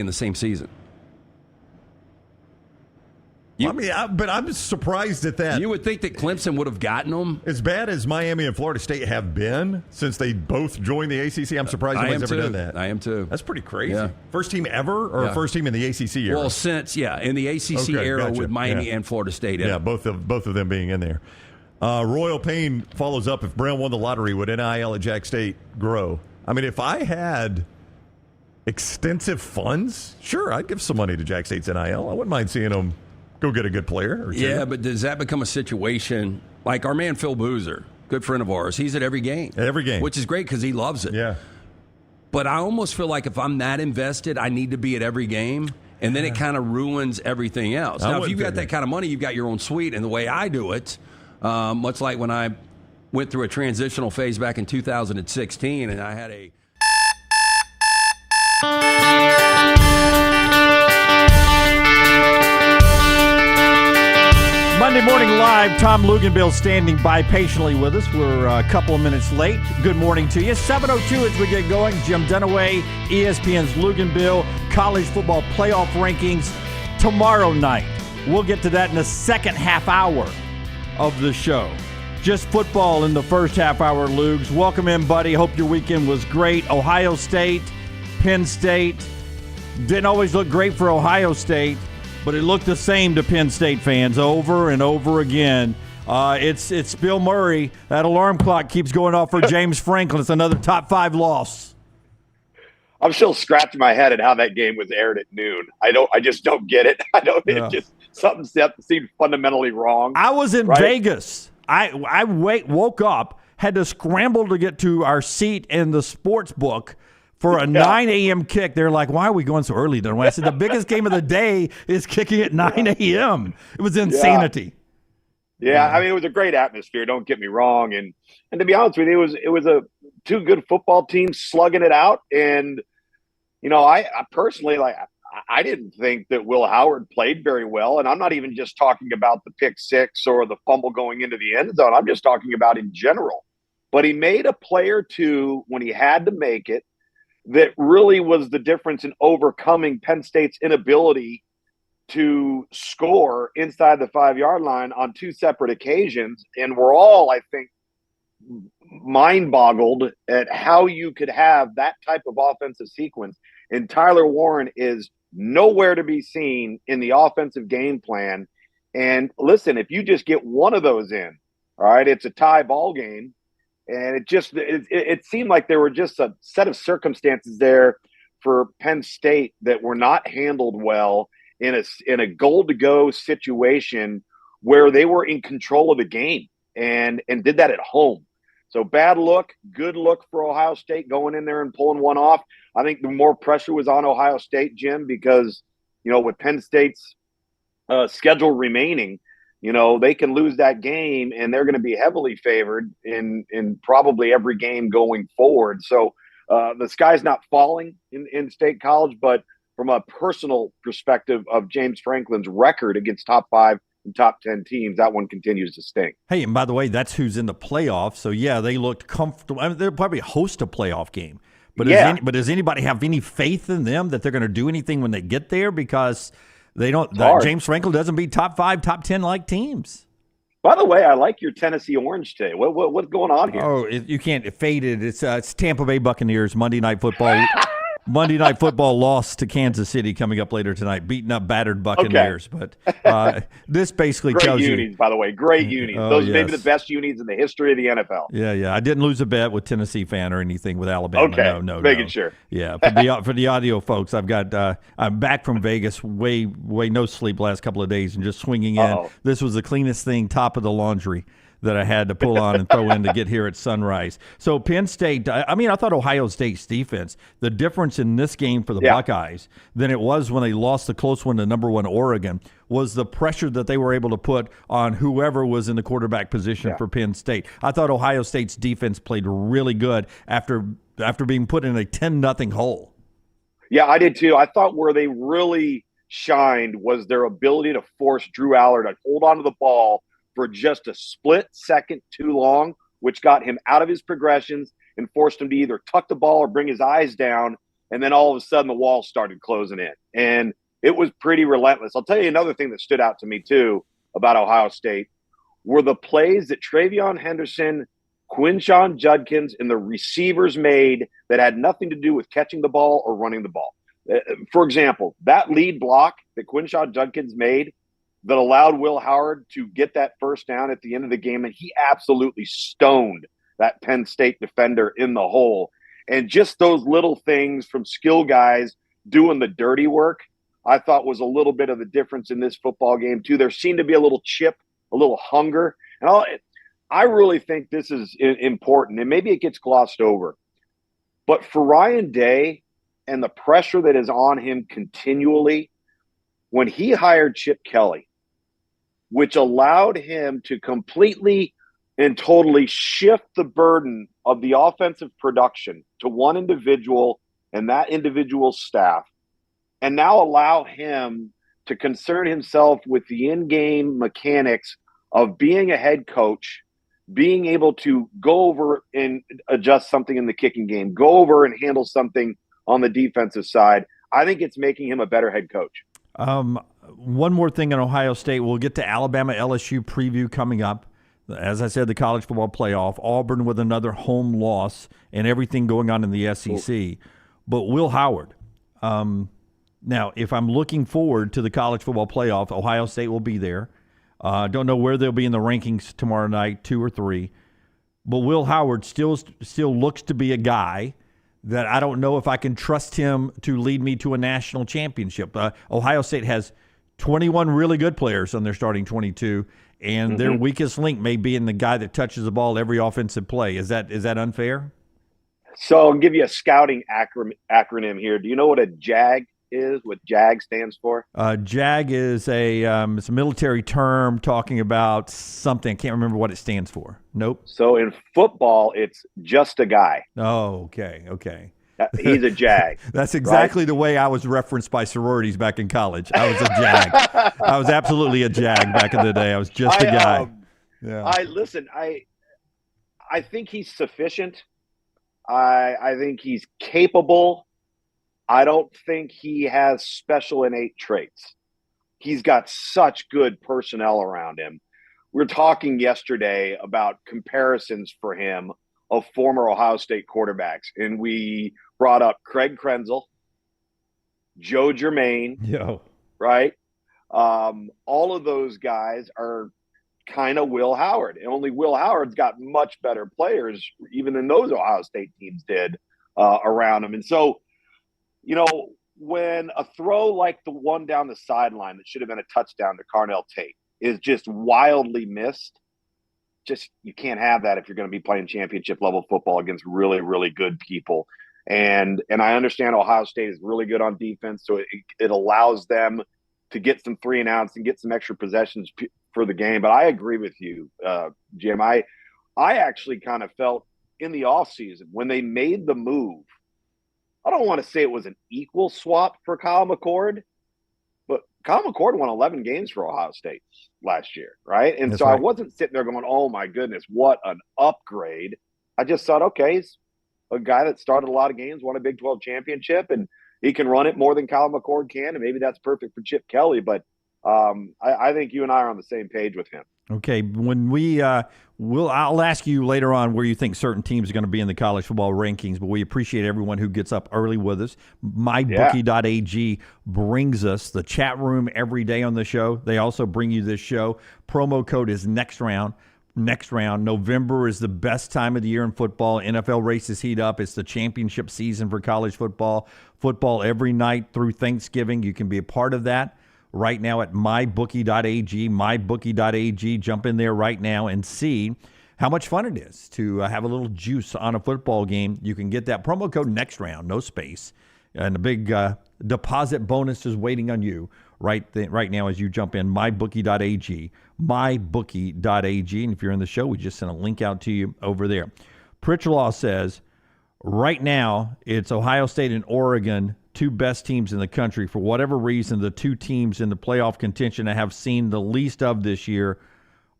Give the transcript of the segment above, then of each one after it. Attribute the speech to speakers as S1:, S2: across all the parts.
S1: in the same season.
S2: But I'm surprised at that.
S1: You would think that Clemson would have gotten them.
S2: As bad as Miami and Florida State have been since they both joined the ACC, I'm surprised nobody's ever done that.
S1: I am too.
S2: That's pretty crazy.
S1: Yeah.
S2: First team ever or first team in the ACC era?
S1: Well, in the ACC era
S2: gotcha.
S1: with Miami and Florida State.
S2: Yeah, both of them being in there. Royal Payne follows up, if Brown won the lottery, would NIL at Jack State grow? I mean, if I had extensive funds, sure, I'd give some money to Jack State's NIL. I wouldn't mind seeing them go get a good player or two.
S1: Yeah, but does that become a situation like our man Phil Boozer, good friend of ours? He's at every game.
S2: Every game.
S1: Which is great because he loves it.
S2: Yeah.
S1: But I almost feel like if I'm that invested, I need to be at every game, and then it kind of ruins everything else. Now, if you've got that kind of money, you've got your own suite, and the way I do it, much like when I went through a transitional phase back in 2016, and I had a
S3: Monday Morning Live, Tom Luginbill standing by patiently with us. We're a couple of minutes late. Good morning to you. 7:02 as we get going. Jim Dunaway, ESPN's Luginbill, college football playoff rankings tomorrow night. We'll get to that in the second half hour of the show. Just football in the first half hour, Lugs. Welcome in, buddy. Hope your weekend was great. Ohio State, Penn State. Didn't always look great for Ohio State, but it looked the same to Penn State fans over and over again. It's Bill Murray. That alarm clock keeps going off for James Franklin. It's another top 5 loss.
S4: I'm still scratching my head at how that game was aired at noon. I just don't get it. It just something seemed fundamentally wrong.
S3: I was in Vegas. I woke up, had to scramble to get to our seat in the sports book for a 9 a.m. kick. They're like, why are we going so early, Dunaway? I said, the biggest game of the day is kicking at 9 a.m. It was insanity.
S4: Yeah, I mean, it was a great atmosphere, don't get me wrong. And to be honest with you, it was a two good football teams slugging it out. And, I personally, I didn't think that Will Howard played very well. And I'm not even just talking about the pick six or the fumble going into the end zone. I'm just talking about in general. But he made a play or two when he had to make it that really was the difference in overcoming Penn State's inability to score inside the 5-yard line on 2 separate occasions. And we're all, I think, mind-boggled at how you could have that type of offensive sequence. And Tyler Warren is nowhere to be seen in the offensive game plan. And listen, if you just get one of those in, all right, it's a tie ball game. And it seemed like there were just a set of circumstances there for Penn State that were not handled well in a goal-to-go situation where they were in control of the game and did that at home. So bad look, good look for Ohio State going in there and pulling one off. I think the more pressure was on Ohio State, Jim, because, with Penn State's schedule remaining, they can lose that game and they're going to be heavily favored in probably every game going forward. So the sky's not falling in State College, but from a personal perspective of James Franklin's record against top 5 and top 10 teams, that one continues to stink.
S3: Hey, and by the way, that's who's in the playoffs. So, yeah, they looked comfortable. I mean, they'll probably host a playoff game. But, does anybody have any faith in them that they're going to do anything when they get there? Because they don't. James Franklin doesn't beat top 5, top 10 like teams.
S4: By the way, I like your Tennessee Orange today. What's going on here?
S3: Oh, you can't fade it. It's Tampa Bay Buccaneers Monday Night Football. Monday Night Football loss to Kansas City coming up later tonight, beating up battered Buccaneers. Okay. But this basically tells you.
S4: Great unis, by the way. Great unis. Those may be the best unis in the history of the NFL.
S3: Yeah. I didn't lose a bet with Tennessee fan or anything with Alabama.
S4: Okay.
S3: No.
S4: Making sure.
S3: Yeah. For the audio folks, I'm back from Vegas, way no sleep last couple of days and just swinging in. This was the cleanest thing, top of the laundry that I had to pull on and throw in to get here at sunrise. So Penn State, I thought Ohio State's defense, the difference in this game for the Buckeyes than it was when they lost the close one to number 1 Oregon was the pressure that they were able to put on whoever was in the quarterback position for Penn State. I thought Ohio State's defense played really good after being put in a 10-0 hole.
S4: Yeah, I did too. I thought where they really shined was their ability to force Drew Aller to hold onto the ball for just a split second too long, which got him out of his progressions and forced him to either tuck the ball or bring his eyes down and then all of a sudden the walls started closing in. And it was pretty relentless. I'll tell you another thing that stood out to me, too, about Ohio State were the plays that Travion Henderson, Quinshon Judkins, and the receivers made that had nothing to do with catching the ball or running the ball. For example, that lead block that Quinshon Judkins made that allowed Will Howard to get that first down at the end of the game, and he absolutely stoned that Penn State defender in the hole. And just those little things from skill guys doing the dirty work, I thought was a little bit of the difference in this football game, too. There seemed to be a little chip, a little hunger. And I really think this is important, and maybe it gets glossed over. But for Ryan Day and the pressure that is on him continually, when he hired Chip Kelly, which allowed him to completely and totally shift the burden of the offensive production to one individual and that individual's staff, and now allow him to concern himself with the in-game mechanics of being a head coach, being able to go over and adjust something in the kicking game, go over and handle something on the defensive side. I think it's making him a better head coach.
S3: One more thing on Ohio State. We'll get to Alabama LSU preview coming up. As I said, the college football playoff, Auburn with another home loss and everything going on in the SEC. But Will Howard, now, if I'm looking forward to the college football playoff, Ohio State will be there. Don't know where they'll be in the rankings tomorrow night, 2 or 3. But Will Howard still looks to be a guy that I don't know if I can trust him to lead me to a national championship. Ohio State has 21 really good players on their starting 22, and their weakest link may be in the guy that touches the ball every offensive play. Is that unfair?
S4: So I'll give you a scouting acronym here. Do you know what a JAG is, what JAG stands for?
S3: JAG is it's a military term talking about something. I can't remember what it stands for. Nope.
S4: So in football, it's just a guy.
S3: Oh, okay.
S4: He's a JAG.
S3: That's exactly the way I was referenced by sororities back in college. I was a JAG. I was absolutely a JAG back in the day. I was just a guy.
S4: I think he's sufficient. I think he's capable. I don't think he has special innate traits. He's got such good personnel around him. We were talking yesterday about comparisons for him of former Ohio State quarterbacks, and we brought up Craig Krenzel, Joe Germain, right? All of those guys are kind of Will Howard, and only Will Howard's got much better players even than those Ohio State teams did around him. And so, you know, when a throw like the one down the sideline that should have been a touchdown to Carnell Tate is just wildly missed, you can't have that if you're going to be playing championship level football against really, really good people. And I understand Ohio State is really good on defense, so it allows them to get some 3 and outs and get some extra possessions for the game. But I agree with you, Jim. I actually kind of felt in the offseason when they made the move, I don't want to say it was an equal swap for Kyle McCord, but Kyle McCord won 11 games for Ohio State last year, right? And I wasn't sitting there going, oh, my goodness, what an upgrade. I just thought, okay, he's a guy that started a lot of games, won a Big 12 championship, and he can run it more than Kyle McCord can, and maybe that's perfect for Chip Kelly. But I think you and I are on the same page with him. Okay,
S3: when I'll ask you later on where you think certain teams are going to be in the college football rankings, but we appreciate everyone who gets up early with us. MyBookie.ag brings us the chat room every day on the show. They also bring you this show. Promo code is next round. November is the best time of the year in football. NFL races heat up. It's the championship season for college football. Football every night through Thanksgiving. You can be a part of that right now at mybookie.ag. Mybookie.ag. Jump in there right now and see how much fun it is to have a little juice on a football game. You can get that promo code next round, no space, and a big deposit bonus is waiting on you right now as you jump in. Mybookie.ag. Mybookie.ag. And if you're in the show, we just sent a link out to you over there. Pritchalaw says, right now, it's Ohio State and Oregon, 2 best teams in the country. For whatever reason, the 2 teams in the playoff contention I have seen the least of this year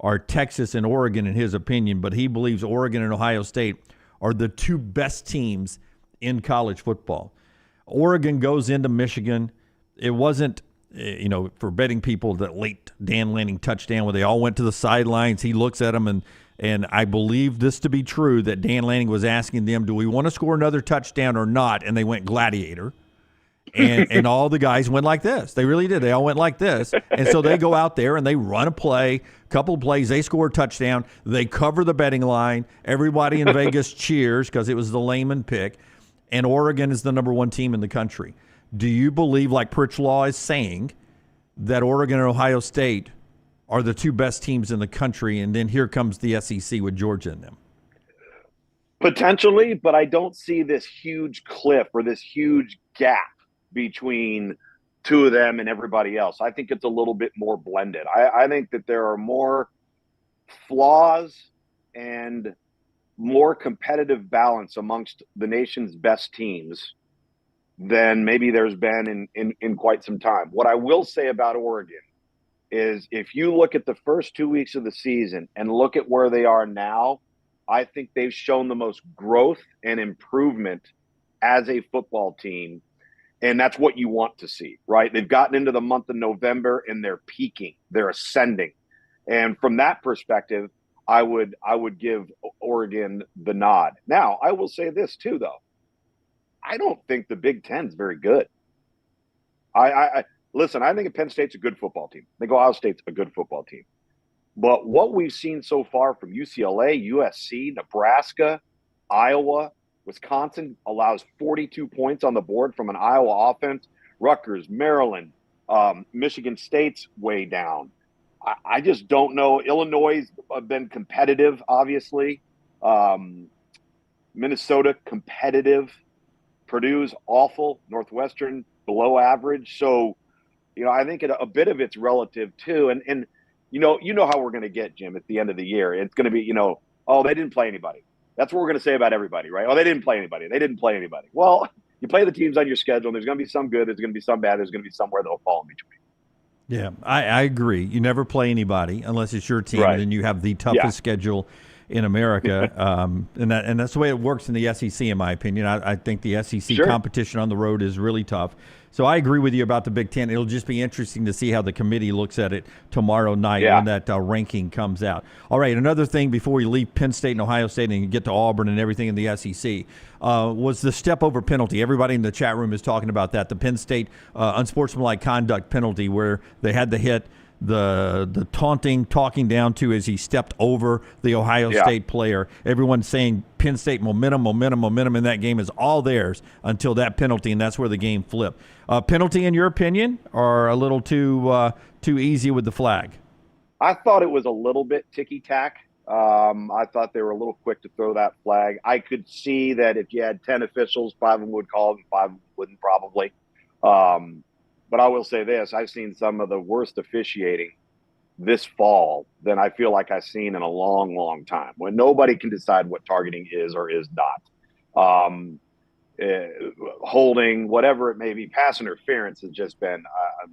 S3: are Texas and Oregon, in his opinion. But he believes Oregon and Ohio State are the 2 best teams in college football. Oregon goes into Michigan. It wasn't, for betting people, that late Dan Lanning touchdown where they all went to the sidelines. He looks at them, and I believe this to be true, that Dan Lanning was asking them, do we want to score another touchdown or not? And they went gladiator. And all the guys went like this. They really did. They all went like this. And so they go out there and they run a play, couple of plays. They score a touchdown. They cover the betting line. Everybody in Vegas cheers because it was the layman pick. And Oregon is the number one team in the country. Do you believe, like Pritchlaw is saying, that Oregon and Ohio State are the two best teams in the country, and then here comes the SEC with Georgia in them?
S4: Potentially, but I don't see this huge cliff or this huge gap between two of them and everybody else. I think it's a little bit more blended. I think that there are more flaws and more competitive balance amongst the nation's best teams than maybe there's been in quite some time. What I will say about Oregon is if you look at the first 2 weeks of the season and look at where they are now, I think they've shown the most growth and improvement as a football team. And that's what you want to see, right? They've gotten into the month of November and they're peaking, they're ascending. And from that perspective, I would give Oregon the nod. Now, I will say this too, though. I don't think the Big Ten is very good. Listen, I think Penn State's a good football team. I think Ohio State's a good football team. But what we've seen so far from UCLA, USC, Nebraska, Iowa, Wisconsin allows 42 points on the board from an Iowa offense. Rutgers, Maryland, Michigan State's way down. I just don't know. Illinois has been competitive, obviously. Minnesota, competitive. Purdue's awful. Northwestern, below average. So, I think a bit of it's relative too. And you know how we're going to get, Jim, at the end of the year. It's going to be, oh, they didn't play anybody. That's what we're going to say about everybody, right? Oh, they didn't play anybody. They didn't play anybody. Well, you play the teams on your schedule, and there's going to be some good, there's going to be some bad, there's going to be somewhere that'll fall in between.
S3: Yeah, I agree. You never play anybody unless it's your team,
S4: right.
S3: And you have the toughest schedule in America. and that's the way it works in the SEC, in my opinion. I think the SEC competition on the road is really tough. So I agree with you about the Big Ten. It'll just be interesting to see how the committee looks at it tomorrow night when that ranking comes out. All right, another thing before we leave Penn State and Ohio State and get to Auburn and everything in the SEC was the step-over penalty. Everybody in the chat room is talking about that, the Penn State unsportsmanlike conduct penalty where they had to hit the taunting, talking down to as he stepped over the Ohio State player. Everyone's saying Penn State momentum in that game is all theirs until that penalty, and that's where the game flipped. Penalty, in your opinion, or a little too easy with the flag?
S4: I thought it was a little bit ticky-tack. I thought they were a little quick to throw that flag. I could see that if you had 10 officials, 5 of them would call it and 5 wouldn't probably. But I will say this, I've seen some of the worst officiating this fall than I feel like I've seen in a long, long time, when nobody can decide what targeting is or is not. Holding, whatever it may be, pass interference has just been,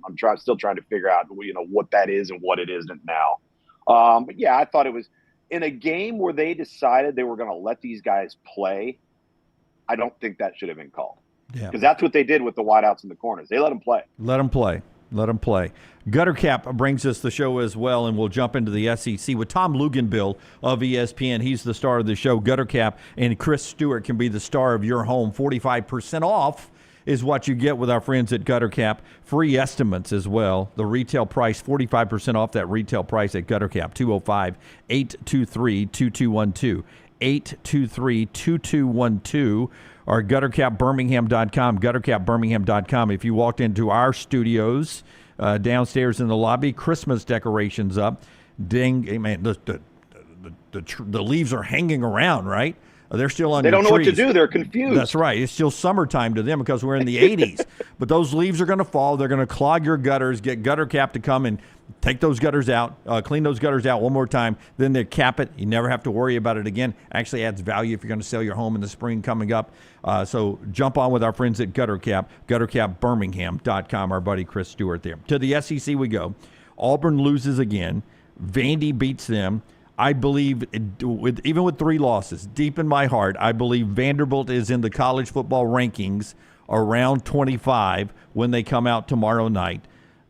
S4: I'm still trying to figure out, what that is and what it isn't now. But yeah, I thought it was in a game where they decided they were going to let these guys play. I don't think that should have been called. Yeah, because that's what they did with the wideouts in the corners. They let them play.
S3: Let them play. Gutter Cap brings us the show as well, and we'll jump into the SEC with Tom Luginbill of ESPN. He's the star of the show. Gutter Cap and Chris Stewart can be the star of your home. 45% off is what you get with our friends at Gutter Cap. Free estimates as well. The retail price, 45% off that retail price at Gutter Cap. 205-823-2212. 823-2212. Or guttercapbirmingham.com, guttercapbirmingham.com. If you walked into our studios downstairs in the lobby, Christmas decorations up. Ding, hey man, the leaves are hanging around, right? They're still on.
S4: They don't know
S3: trees.
S4: What to do. They're confused.
S3: That's right. It's still summertime to them because we're in the 80s. But those leaves are going to fall. They're going to clog your gutters. Get Gutter Cap to come and take those gutters out, clean those gutters out one more time. Then they cap it. You never have to worry about it again. Actually adds value if you're going to sell your home in the spring coming up. So jump on with our friends at Gutter Cap, guttercapbirmingham.com. Our buddy Chris Stewart there. To the SEC we go. Auburn loses again. Vandy beats them. I believe, even with 3 losses, deep in my heart, I believe Vanderbilt is in the college football rankings around 25 when they come out tomorrow night.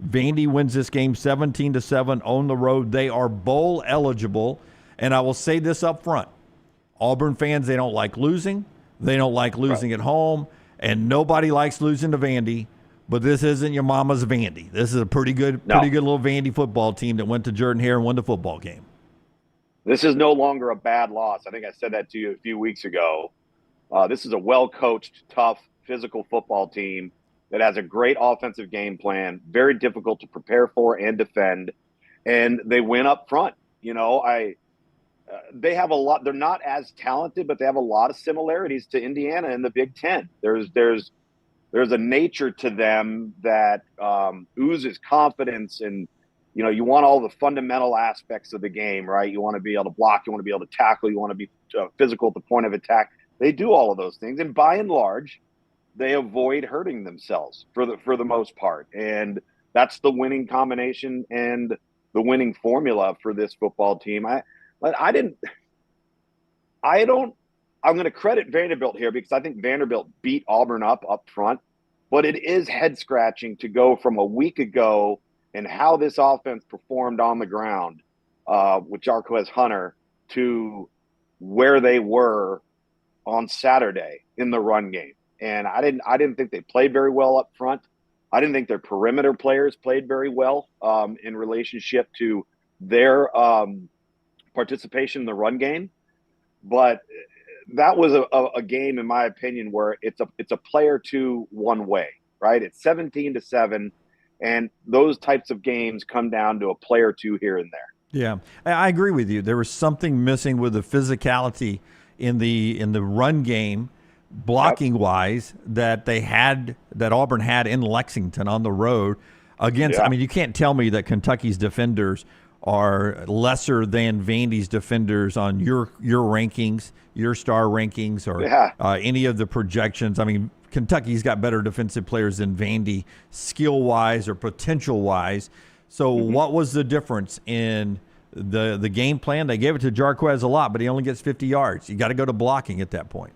S3: Vandy wins this game 17-7 on the road. They are bowl eligible. And I will say this up front. Auburn fans, they don't like losing. They don't like losing at home. And nobody likes losing to Vandy. But this isn't your mama's Vandy. This is a pretty good little Vandy football team that went to Jordan-Hare and won the football game.
S4: This is no longer a bad loss. I think I said that to you a few weeks ago. This is a well-coached, tough, physical football team that has a great offensive game plan, very difficult to prepare for and defend, and they win up front. You know, they have a lot. They're not as talented, but they have a lot of similarities to Indiana in the Big Ten. There's a nature to them that oozes confidence, and you know, you want all the fundamental aspects of the game, right? You want to be able to block, you want to be able to tackle, you want to be physical at the point of attack. They do all of those things, and by and large, they avoid hurting themselves for the most part. And that's the winning combination and the winning formula for this football team. I'm going to credit Vanderbilt here because I think Vanderbilt beat Auburn up front, but it is head scratching to go from a week ago and how this offense performed on the ground with Jarquez Hunter to where they were on Saturday in the run game. And I didn't think they played very well up front. I didn't think their perimeter players played very well in relationship to their participation in the run game. But that was a game, in my opinion, where it's a player to one way, right? It's 17-7, and those types of games come down to a player two here and there.
S3: Yeah, I agree with you. There was something missing with the physicality in the run game, blocking wise, that Auburn had in Lexington on the road against. I mean, you can't tell me that Kentucky's defenders are lesser than Vandy's defenders on your rankings, your star rankings, or any of the projections. I mean, Kentucky's got better defensive players than Vandy, skill wise or potential wise. So what was the difference in the game plan? They gave it to Jarquez a lot, but he only gets 50 yards. You got to go to blocking at that point.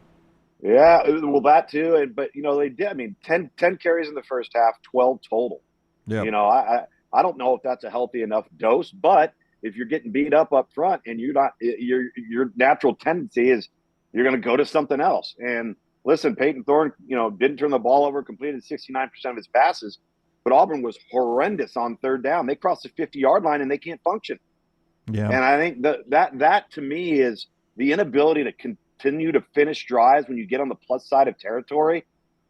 S4: Yeah, well, that too. But, you know, they did. I mean, 10 carries in the first half, 12 total. Yeah. You know, I don't know if that's a healthy enough dose, but if you're getting beat up front and you're not, your natural tendency is you're going to go to something else. And listen, Peyton Thorne, you know, didn't turn the ball over, completed 69% of his passes, but Auburn was horrendous on third down. They crossed the 50-yard line and they can't function. Yeah. And I think that to me is the inability to continue to finish drives when you get on the plus side of territory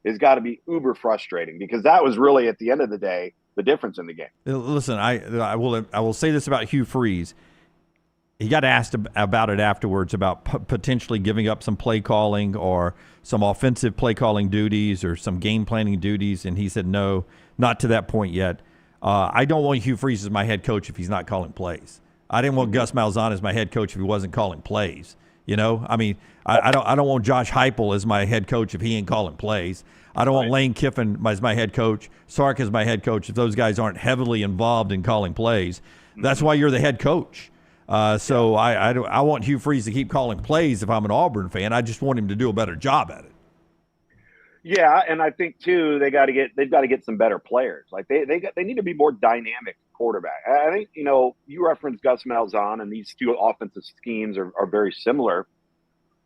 S4: has got to be uber frustrating, because that was really, at the end of the day, the difference in the game.
S3: Listen, I will say this about Hugh Freeze. He got asked about it afterwards, about potentially giving up some play calling or some offensive play calling duties or some game planning duties, and he said no, not to that point yet. I don't want Hugh Freeze as my head coach if he's not calling plays. I didn't want Gus Malzahn as my head coach if he wasn't calling plays. You know, I mean, I don't want Josh Heupel as my head coach if he ain't calling plays. I don't want Lane Kiffin as my head coach, Sark as my head coach if those guys aren't heavily involved in calling plays. That's why you're the head coach. So I want Hugh Freeze to keep calling plays if I'm an Auburn fan. I just want him to do a better job at it.
S4: Yeah, and I think too they've got to get some better players. Like they need to be more dynamic quarterback. I think, you know, you referenced Gus Malzahn, and these two offensive schemes are very similar.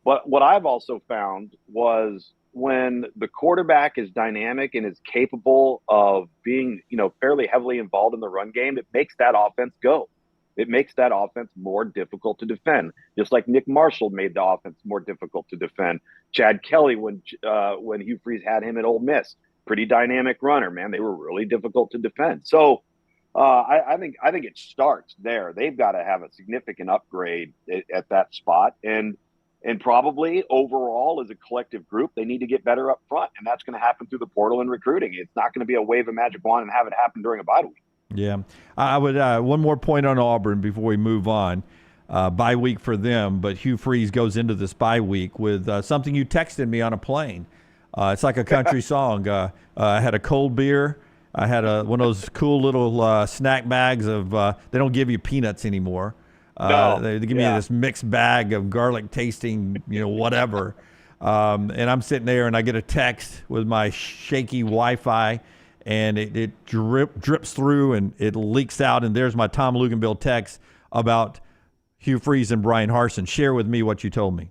S4: But what I've also found was when the quarterback is dynamic and is capable of being, you know, fairly heavily involved in the run game, it makes that offense go. It makes that offense more difficult to defend, just like Nick Marshall made the offense more difficult to defend. Chad Kelly, when Hugh Freeze had him at Ole Miss, pretty dynamic runner, man. They were really difficult to defend. So I think it starts there. They've got to have a significant upgrade at that spot, and probably overall as a collective group, they need to get better up front, and that's going to happen through the portal and recruiting. It's not going to be a wave of magic wand and have it happen during a bye week.
S3: Yeah, I would. One more point on Auburn before we move on. Bye week for them, but Hugh Freeze goes into this bye week with something you texted me on a plane. It's like a country song. I had a cold beer. I had one of those cool little snack bags of. They don't give you peanuts anymore.
S4: No.
S3: They give me this mixed bag of garlic tasting, you know, whatever. And I'm sitting there, and I get a text with my shaky Wi-Fi, and it drips through, and it leaks out, and there's my Tom Luginbill text about Hugh Freeze and Brian Harsin. Share with me what you told me.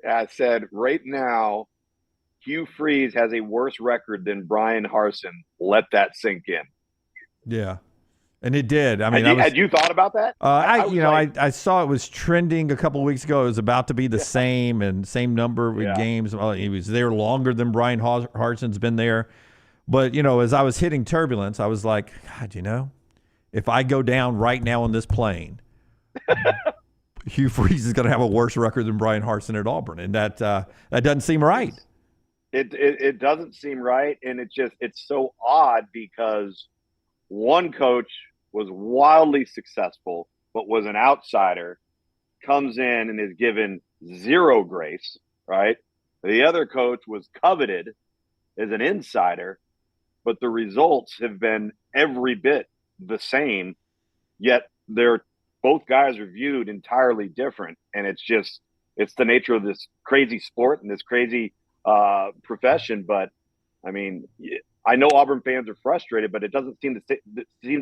S4: I said, right now, Hugh Freeze has a worse record than Brian Harsin. Let that sink in.
S3: Yeah. And it did. I mean,
S4: had you thought about that?
S3: I saw it was trending a couple of weeks ago. It was about to be the same number of games. He was there longer than Brian Harsin's been there. But, as I was hitting turbulence, I was like, God, if I go down right now on this plane, Hugh Freeze is going to have a worse record than Brian Harsin at Auburn. And that doesn't seem right.
S4: It doesn't seem right. And it's so odd because one coach was wildly successful, but was an outsider, comes in and is given zero grace, right? The other coach was coveted as an insider, but the results have been every bit the same, yet both guys are viewed entirely different. And it's the nature of this crazy sport and this crazy profession. But I mean, I know Auburn fans are frustrated, but it doesn't seem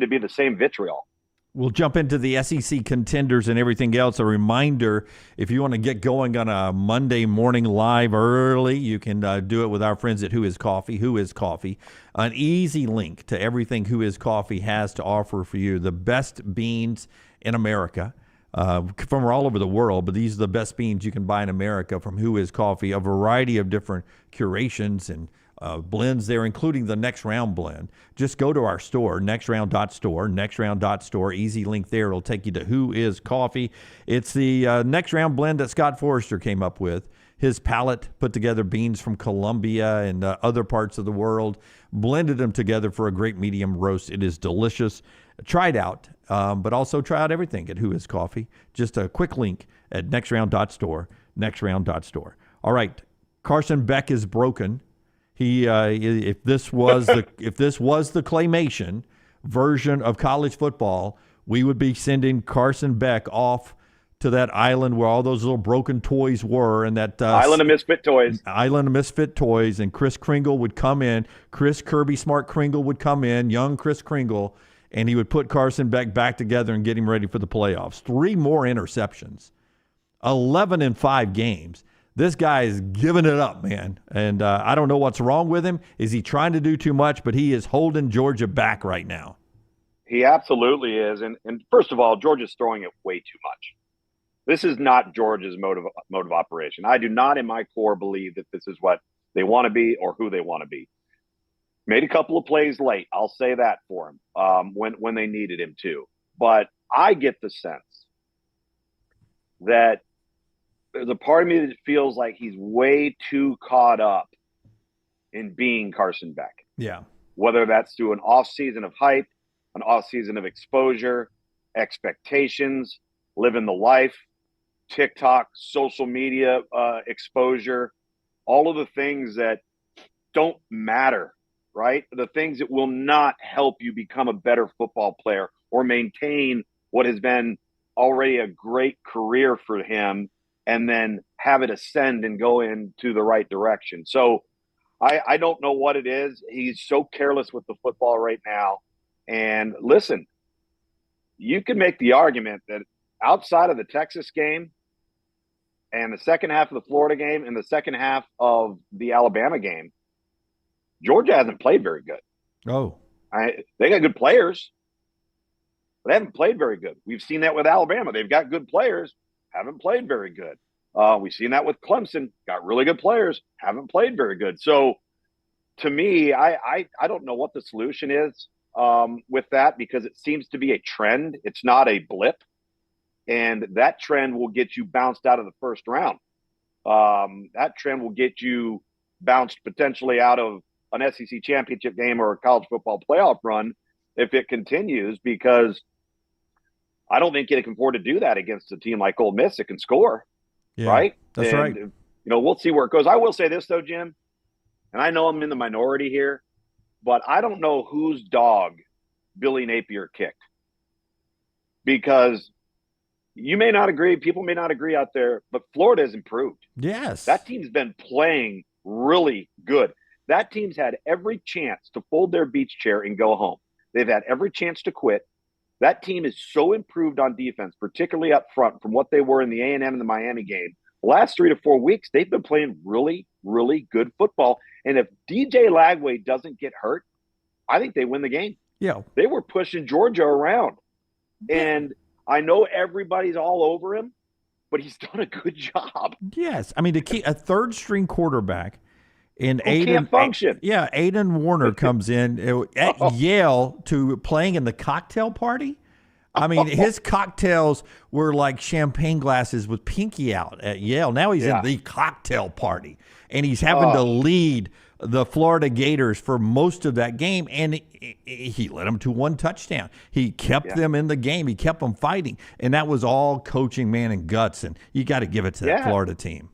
S4: to be the same vitriol.
S3: We'll jump into the SEC contenders and everything else. A reminder, if you want to get going on a Monday morning live early, you can do it with our friends at Who Is Coffee. Who Is Coffee, an easy link to everything Who Is Coffee has to offer for you. The best beans in America, from all over the world, but these are the best beans you can buy in America from Who Is Coffee. A variety of different curations and blends there, including the Next Round blend. Just go to our store, nextround.store, easy link there. It'll take you to Who Is Coffee. It's the Next Round blend that Scott Forrester came up with. His palate put together beans from Colombia and other parts of the world, blended them together for a great medium roast. It is delicious. Try it out, but also try out everything at Who Is Coffee. Just a quick link at nextround.store, nextround.store. All right, Carson Beck is broken. If this was the claymation version of college football, we would be sending Carson Beck off to that island where all those little broken toys were, and that
S4: Island of Misfit Toys.
S3: Island of Misfit Toys, and Chris Kringle would come in. Chris Kirby Smart Kringle would come in, young Chris Kringle, and he would put Carson Beck back together and get him ready for the playoffs. 3 more interceptions, 11 in 5 games. This guy is giving it up, man. And I don't know what's wrong with him. Is he trying to do too much? But he is holding Georgia back right now.
S4: He absolutely is. And first of all, Georgia's throwing it way too much. This is not Georgia's mode of operation. I do not in my core believe that this is what they want to be or who they want to be. Made a couple of plays late. I'll say that for him when they needed him to. But I get the sense that there's a part of me that feels like he's way too caught up in being Carson Beck.
S3: Yeah.
S4: Whether that's through an off season of hype, an off season of exposure, expectations, living the life, TikTok, social media exposure, all of the things that don't matter, right? The things that will not help you become a better football player or maintain what has been already a great career for him, and then have it ascend and go into the right direction. So I don't know what it is. He's so careless with the football right now. And listen, you can make the argument that outside of the Texas game and the second half of the Florida game and the second half of the Alabama game, Georgia hasn't played very good.
S3: Oh.
S4: They got good players, but they haven't played very good. We've seen that with Alabama. They've got good players, haven't played very good. We've seen that with Clemson, got really good players, haven't played very good. So to me, I don't know what the solution is with that, because it seems to be a trend. It's not a blip. And that trend will get you bounced out of the first round. That trend will get you bounced potentially out of an SEC championship game or a college football playoff run if it continues, because I don't think you can afford to do that against a team like Ole Miss that can score.
S3: Yeah,
S4: right?
S3: That's right.
S4: We'll see where it goes. I will say this, though, Jim, and I know I'm in the minority here, but I don't know whose dog Billy Napier kicked, because you may not agree, people may not agree out there, but Florida has improved.
S3: Yes.
S4: That team's been playing really good. That team's had every chance to fold their beach chair and go home. They've had every chance to quit. That team is so improved on defense, particularly up front, from what they were in the A&M and the Miami game. The last 3 to 4 weeks, they've been playing really, really good football. And if DJ Lagway doesn't get hurt, I think they win the game.
S3: Yeah.
S4: They were pushing Georgia around. And I know everybody's all over him, but he's done a good job.
S3: Yes. I mean, to keep a third-string quarterback and
S4: can't function.
S3: Aiden Warner comes in at Yale to playing in the cocktail party. I mean, his cocktails were like champagne glasses with pinky out at Yale. Now he's in the cocktail party, and he's having to lead the Florida Gators for most of that game, and he led them to 1 touchdown. He kept them in the game. He kept them fighting, and that was all coaching, man, and guts. And you got to give it to that Florida team.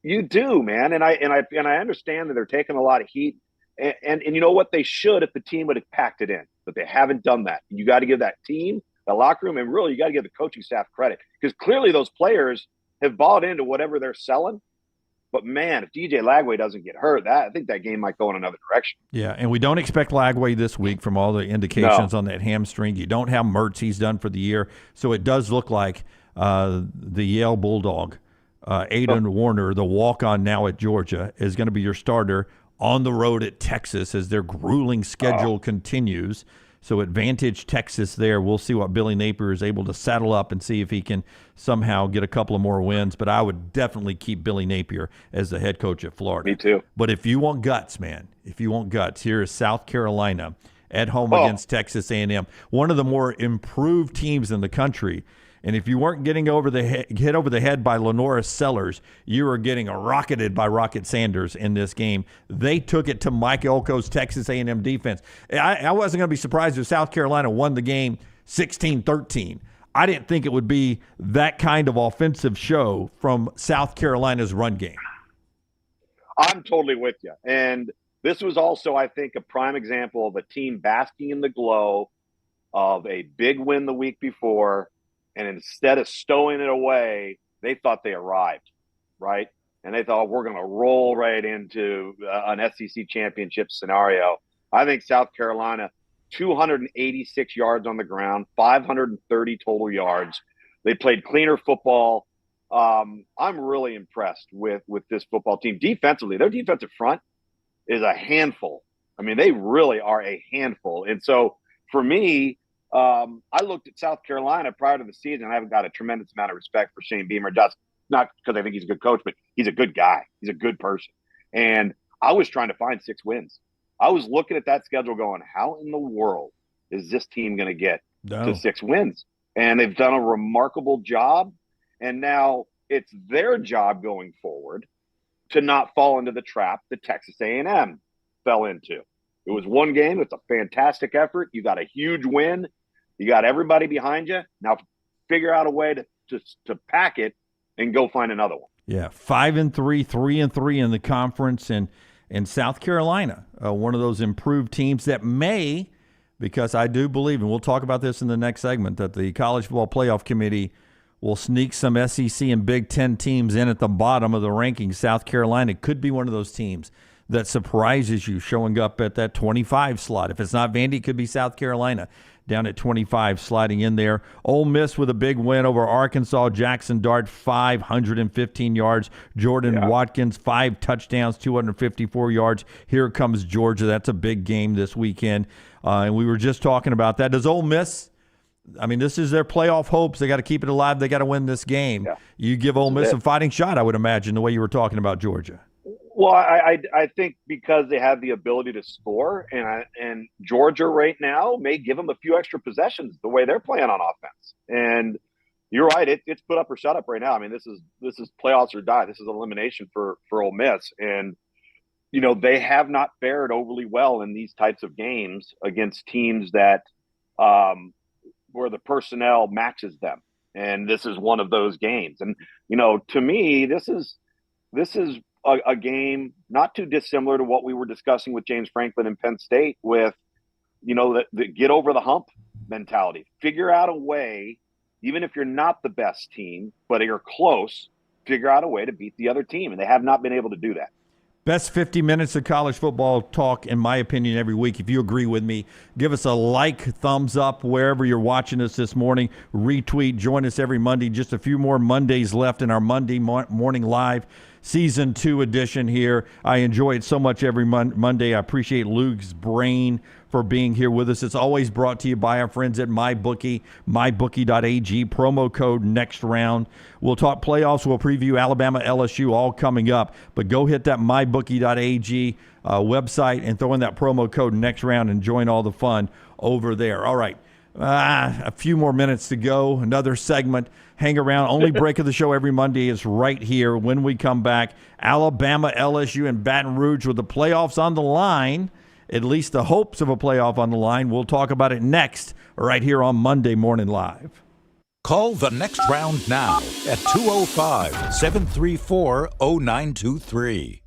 S4: You do, man, and I understand that they're taking a lot of heat, and you know what, they should if the team would have packed it in, but they haven't done that. You got to give that team, the locker room, and really you got to give the coaching staff credit, because clearly those players have bought into whatever they're selling. But man, if DJ Lagway doesn't get hurt, I think that game might go in another direction.
S3: Yeah, and we don't expect Lagway this week from all the indications on that hamstring. You don't have Mertz; he's done for the year, so it does look like the Yale Bulldog. Aiden Warner, the walk-on now at Georgia, is going to be your starter on the road at Texas as their grueling schedule continues. So advantage Texas there. We'll see what Billy Napier is able to saddle up and see if he can somehow get a couple of more wins. But I would definitely keep Billy Napier as the head coach at Florida.
S4: Me too.
S3: But if you want guts, man, here is South Carolina at home against Texas A&M, one of the more improved teams in the country. And if you weren't getting hit over the head by Lenora Sellers, you were getting rocketed by Rocket Sanders in this game. They took it to Mike Elko's Texas A&M defense. I wasn't going to be surprised if South Carolina won the game 16-13. I didn't think it would be that kind of offensive show from South Carolina's run game.
S4: I'm totally with you. And this was also, I think, a prime example of a team basking in the glow of a big win the week before. And instead of stowing it away, they thought they arrived, right? And they thought, we're going to roll right into an SEC championship scenario. I think South Carolina, 286 yards on the ground, 530 total yards. They played cleaner football. I'm really impressed with this football team. Defensively, their defensive front is a handful. I mean, they really are a handful. And so for me, I looked at South Carolina prior to the season. I haven't got a tremendous amount of respect for Shane Beamer, just not because I think he's a good coach, but he's a good guy. He's a good person. And I was trying to find 6 wins. I was looking at that schedule going, how in the world is this team going to get to 6 wins? And they've done a remarkable job. And now it's their job going forward to not fall into the trap that Texas A&M fell into. It was one game. It's a fantastic effort. You got a huge win. You got everybody behind you. Now figure out a way to pack it and go find another one.
S3: Yeah, 5-3, 3-3 in the conference, and South Carolina, one of those improved teams that may, because I do believe, and we'll talk about this in the next segment, that the College Football Playoff Committee will sneak some SEC and Big Ten teams in at the bottom of the rankings. South Carolina could be one of those teams that surprises you, showing up at that 25 slot. If it's not Vandy, it could be South Carolina down at 25, sliding in there. Ole Miss with a big win over Arkansas. Jackson Dart, 515 yards. Jordan Watkins, 5 touchdowns, 254 yards. Here comes Georgia. That's a big game this weekend. And we were just talking about that. Does Ole Miss, I mean, this is their playoff hopes. They got to keep it alive. They got to win this game. Yeah. You give Ole Miss a fighting shot, I would imagine, the way you were talking about Georgia.
S4: Well, I think because they have the ability to score, and Georgia right now may give them a few extra possessions the way they're playing on offense. And you're right, it's put up or shut up right now. I mean, this is playoffs or die. This is elimination for Ole Miss, and you know they have not fared overly well in these types of games against teams that where the personnel matches them. And this is one of those games. And you know, to me, this is a game not too dissimilar to what we were discussing with James Franklin and Penn State with, you know, the get over the hump mentality. Figure out a way even if you're not the best team, but you're close, figure out a way to beat the other team. And they have not been able to do that.
S3: Best 50 minutes of college football talk, in my opinion, every week. If you agree with me, give us a like, thumbs up wherever you're watching us this morning. Retweet. Join us every Monday. Just a few more Mondays left in our Monday Morning Live Season 2 edition here. I enjoy it so much every Monday. I appreciate Luke's brain for being here with us. It's always brought to you by our friends at MyBookie, mybookie.ag, promo code next round. We'll talk playoffs. We'll preview Alabama, LSU, all coming up. But go hit that mybookie.ag website and throw in that promo code next round and join all the fun over there. All right. A few more minutes to go. Another segment. Hang around. Only break of the show every Monday is right here. When we come back, Alabama, LSU, and Baton Rouge with the playoffs on the line. At least the hopes of a playoff on the line. We'll talk about it next right here on Monday Morning Live.
S5: Call the next round now at 205-734-0923.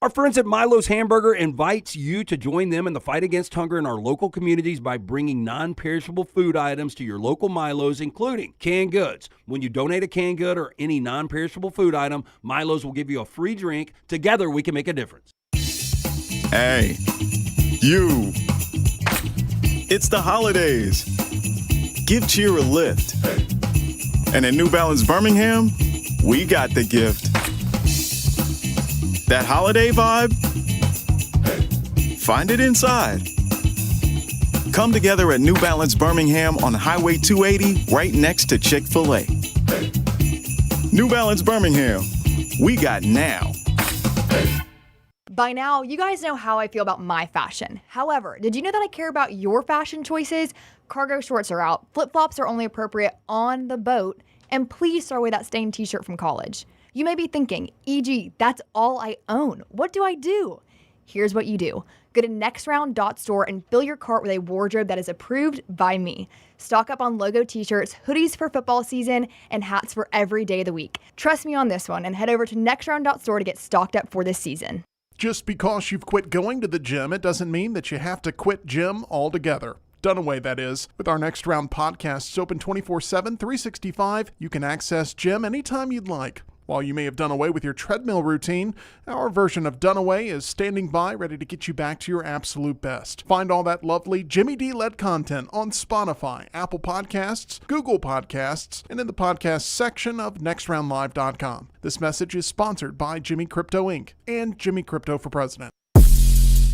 S1: Our friends at Milo's Hamburger invites you to join them in the fight against hunger in our local communities by bringing non-perishable food items to your local Milo's, including canned goods. When you donate a canned good or any non-perishable food item, Milo's will give you a free drink. Together, we can make a difference.
S6: Hey, you. It's the holidays. Give cheer a lift. And at New Balance Birmingham, we got the gift. That holiday vibe? Find it inside. Come together at New Balance Birmingham on Highway 280 right next to Chick-fil-A. New Balance Birmingham. We got now.
S7: By now, you guys know how I feel about my fashion. However, did you know that I care about your fashion choices? Cargo shorts are out, flip-flops are only appropriate on the boat, and please throw away that stained t-shirt from college. You may be thinking, EG, that's all I own. What do I do? Here's what you do. Go to nextround.store and fill your cart with a wardrobe that is approved by me. Stock up on logo t-shirts, hoodies for football season, and hats for every day of the week. Trust me on this one and head over to nextround.store to get stocked up for this season.
S8: Just because you've quit going to the gym, it doesn't mean that you have to quit gym altogether. Dunaway, that is. With our Next Round podcasts open 24/7, 365, you can access gym anytime you'd like. While you may have done away with your treadmill routine, our version of Dunaway is standing by ready to get you back to your absolute best. Find all that lovely Jimmy D-led content on Spotify, Apple Podcasts, Google Podcasts, and in the podcast section of nextroundlive.com. This message is sponsored by Jimmy Crypto Inc. and Jimmy Crypto for President.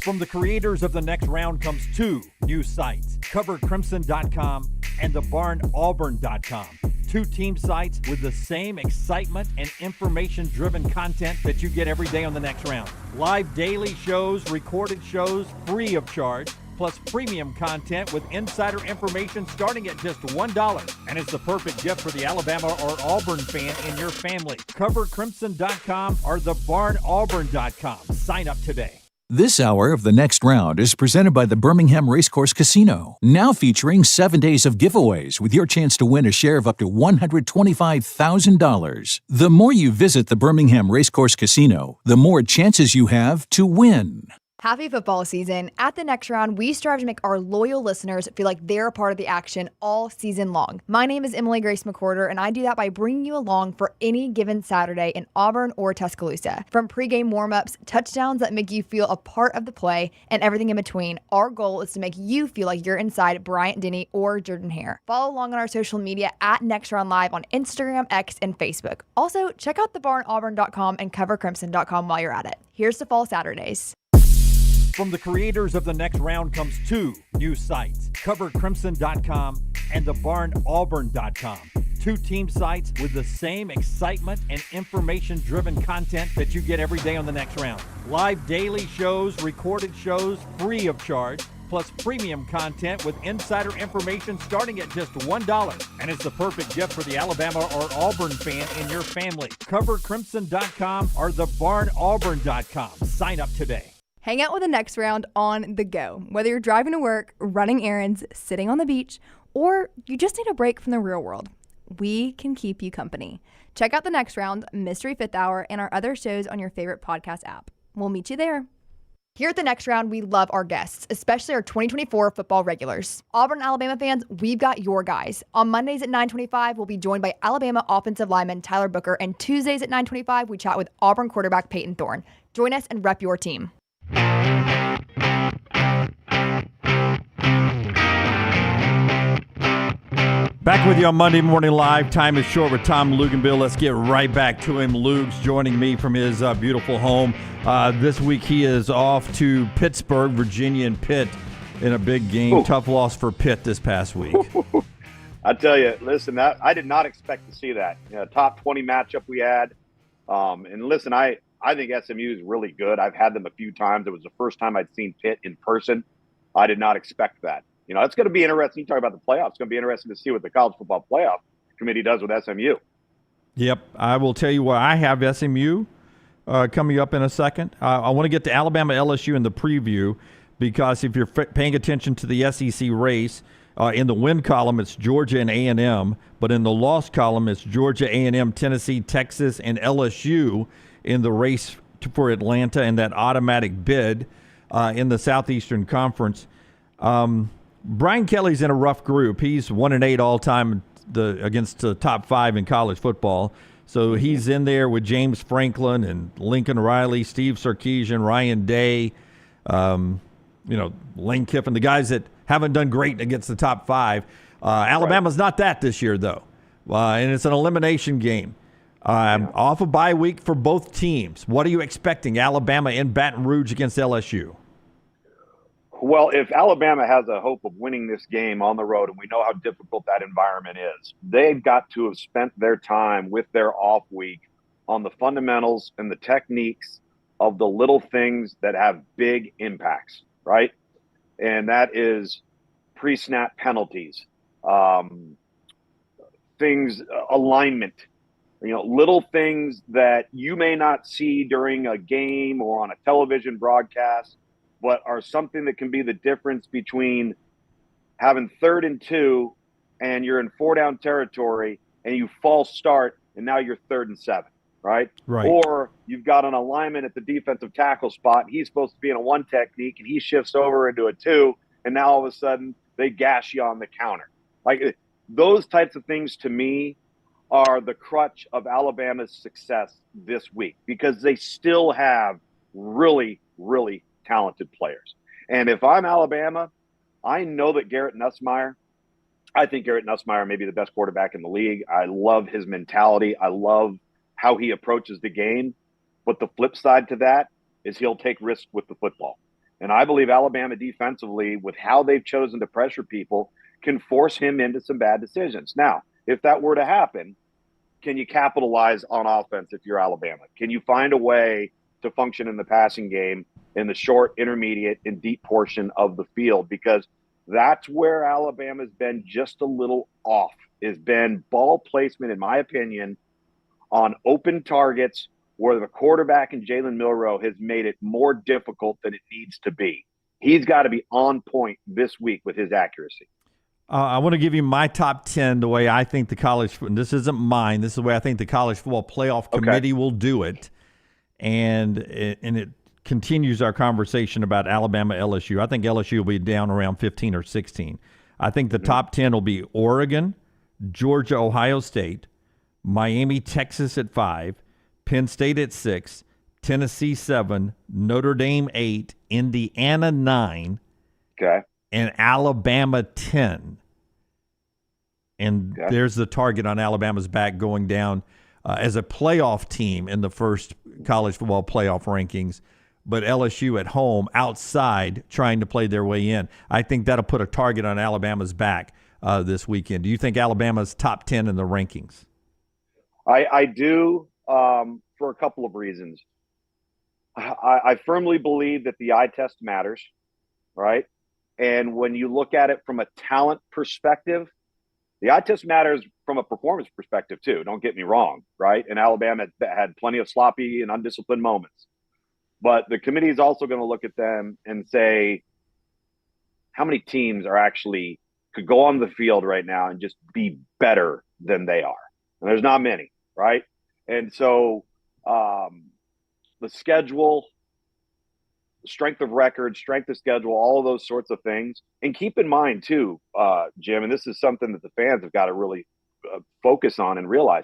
S3: From the creators of The Next Round comes two new sites, covercrimson.com and thebarnauburn.com. Two team sites with the same excitement and information-driven content that you get every day on The Next Round. Live daily shows, recorded shows, free of charge, plus premium content with insider information starting at just $1. And it's the perfect gift for the Alabama or Auburn fan in your family. Covercrimson.com or thebarnauburn.com. Sign up today.
S5: This hour of The Next Round is presented by the Birmingham Racecourse Casino, now featuring 7 days of giveaways with your chance to win a share of up to $125,000. The more you visit the Birmingham Racecourse Casino, the more chances you have to win.
S7: Happy football season. At The Next Round, we strive to make our loyal listeners feel like they're a part of the action all season long. My name is Emily Grace McWhorter, and I do that by bringing you along for any given Saturday in Auburn or Tuscaloosa. From pregame warm-ups, touchdowns that make you feel a part of the play, and everything in between, our goal is to make you feel like you're inside Bryant-Denny or Jordan-Hare. Follow along on our social media at Next Round Live on Instagram, X, and Facebook. Also, check out thebarnauburn.com and covercrimson.com while you're at it. Here's to fall Saturdays.
S3: From the creators of The Next Round comes two new sites, covercrimson.com and thebarnauburn.com. Two team sites with the same excitement and information-driven content that you get every day on The Next Round. Live daily shows, recorded shows, free of charge, plus premium content with insider information starting at just $1. And it's the perfect gift for the Alabama or Auburn fan in your family. Covercrimson.com or thebarnauburn.com. Sign up today.
S7: Hang out with The Next Round on the go. Whether you're driving to work, running errands, sitting on the beach, or you just need a break from the real world, we can keep you company. Check out The Next Round, Mystery Fifth Hour, and our other shows on your favorite podcast app. We'll meet you there. Here at the Next Round, we love our guests, especially our 2024 football regulars. Auburn and Alabama fans, we've got your guys. On Mondays at 9:25, we'll be joined by Alabama offensive lineman Tyler Booker, and Tuesdays at 9:25, we chat with Auburn quarterback Peyton Thorne. Join us and rep your team.
S3: Back with you on Monday Morning Live. Time is short with Tom Luginbill. Let's get right back to him. Luke's joining me from his beautiful home. This week he is off to Pittsburgh, Virginia, and Pitt in a big game. Ooh. Tough loss for Pitt this past week.
S4: I tell you, listen, I did not expect to see that. Top 20 matchup we had. And listen, I think SMU is really good. I've had them a few times. It was the first time I'd seen Pitt in person. I did not expect that. It's going to be interesting. You talk about the playoffs. It's going to be interesting to see what the College Football Playoff Committee does with SMU.
S3: Yep. I will tell you what, I have SMU coming up in a second. I want to get to Alabama LSU in the preview because if you're paying attention to the SEC race, in the win column, it's Georgia and A&M, but in the loss column, it's Georgia, A&M, Tennessee, Texas, and LSU in the race for Atlanta and that automatic bid in the Southeastern Conference. Brian Kelly's in a rough group. He's 1-8 all time against the top 5 in college football. So he's in there with James Franklin and Lincoln Riley, Steve Sarkisian, Ryan Day, Lane Kiffin, the guys that haven't done great against the top 5. Alabama's not that this year, though, and it's an elimination game. Off a bye week for both teams. What are you expecting? Alabama in Baton Rouge against LSU.
S4: Well, if Alabama has a hope of winning this game on the road, and we know how difficult that environment is, they've got to have spent their time with their off week on the fundamentals and the techniques of the little things that have big impacts, right? And that is pre-snap penalties, alignment, little things that you may not see during a game or on a television broadcast, but are something that can be the difference between having 3rd and 2 and you're in 4-down territory and you false start and now you're 3rd and 7, right? Or you've got an alignment at the defensive tackle spot. He's supposed to be in a 1 technique and he shifts over into a 2, and now all of a sudden they gash you on the counter. Like those types of things to me are the crutch of Alabama's success this week because they still have really, really talented players. And if I'm Alabama, I know that I think Garrett Nussmeier may be the best quarterback in the league. I love his mentality. I love how he approaches the game. But the flip side to that is he'll take risks with the football. And I believe Alabama defensively, with how they've chosen to pressure people, can force him into some bad decisions. Now, if that were to happen, can you capitalize on offense if you're Alabama? Can you find a way to function in the passing game in the short, intermediate, and deep portion of the field? Because that's where Alabama's been just a little off, has been ball placement, in my opinion, on open targets where the quarterback in Jalen Milroe has made it more difficult than it needs to be. He's got to be on point this week with his accuracy.
S3: I want to give you my top 10 the way I think and this isn't mine, this is the way I think the College Football Playoff Committee will do it. And it continues our conversation about Alabama LSU. I think LSU will be down around 15 or 16. I think the top 10 will be Oregon, Georgia, Ohio State, Miami, Texas at 5, Penn State at 6, Tennessee 7, Notre Dame 8, Indiana 9, and Alabama 10. And there's the target on Alabama's back going down as a playoff team in the first college football playoff rankings, but LSU at home outside trying to play their way in. I think that'll put a target on Alabama's back this weekend. Do you think Alabama's top 10 in the rankings?
S4: I do for a couple of reasons. I firmly believe that the eye test matters, right? And when you look at it from a talent perspective, the eye test matters from a performance perspective too. Don't get me wrong, right? And Alabama had plenty of sloppy and undisciplined moments. But the committee is also going to look at them and say, how many teams could go on the field right now and just be better than they are? And there's not many, right? And so the schedule, strength of record, strength of schedule, all of those sorts of things. And keep in mind too, Jim, and this is something that the fans have got to really focus on and realize.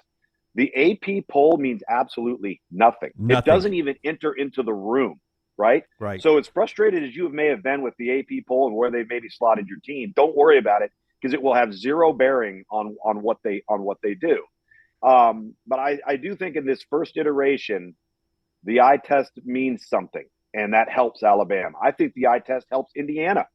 S4: The AP poll means absolutely nothing. It doesn't even enter into the room, right?
S3: Right.
S4: So as frustrated as you may have been with the AP poll and where they maybe slotted your team, don't worry about it because it will have zero bearing on what they do. But I do think in this first iteration, the eye test means something, and that helps Alabama. I think the eye test helps Indiana.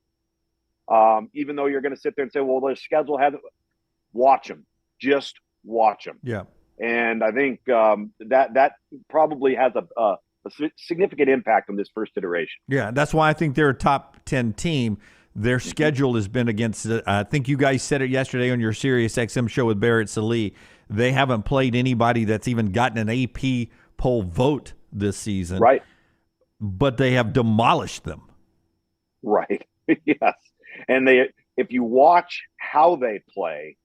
S4: Even though you're going to sit there and say, well, their schedule hasn't – watch them. Just watch them.
S3: Yeah.
S4: And I think that probably has a significant impact on this first iteration.
S3: Yeah, that's why I think they're a top 10 team. Their schedule has been against, I think you guys said it yesterday on your Sirius XM show with Barrett Sallee. They haven't played anybody that's even gotten an AP poll vote this season.
S4: Right.
S3: But they have demolished them.
S4: Right. Yes. And if you watch how they play,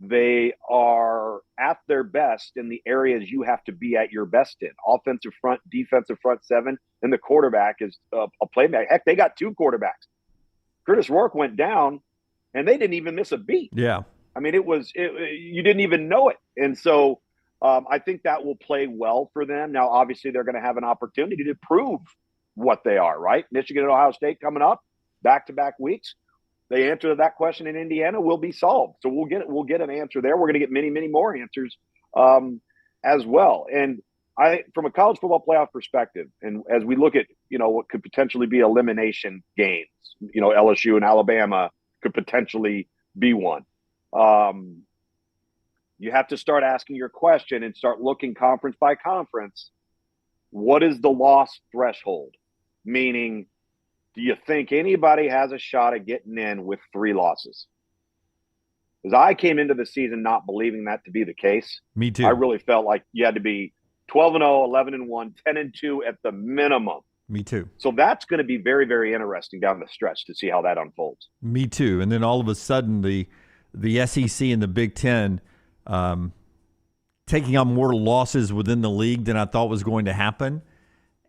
S4: they are at their best in the areas you have to be at your best in. Offensive front, defensive front seven, and the quarterback is a playback. Heck, they got two quarterbacks. Curtis Rourke went down, and they didn't even miss a beat.
S3: Yeah.
S4: I mean, you didn't even know it. And so I think that will play well for them. Now, obviously, they're going to have an opportunity to prove what they are, right? Michigan and Ohio State coming up, back-to-back weeks. The answer to that question in Indiana will be solved. So we'll get an answer there. We're going to get many, many more answers as well. And from a college football playoff perspective, and as we look at, what could potentially be elimination games, LSU and Alabama could potentially be one. You have to start asking your question and start looking conference by conference. What is the loss threshold? Meaning, do you think anybody has a shot at getting in with 3 losses? Because I came into the season not believing that to be the case.
S3: Me too.
S4: I really felt like you had to be 12-0, 11-1, 10-2 at the minimum.
S3: Me too.
S4: So that's going to be very, very interesting down the stretch to see how that unfolds.
S3: Me too. And then all of a sudden, the SEC and the Big Ten taking on more losses within the league than I thought was going to happen.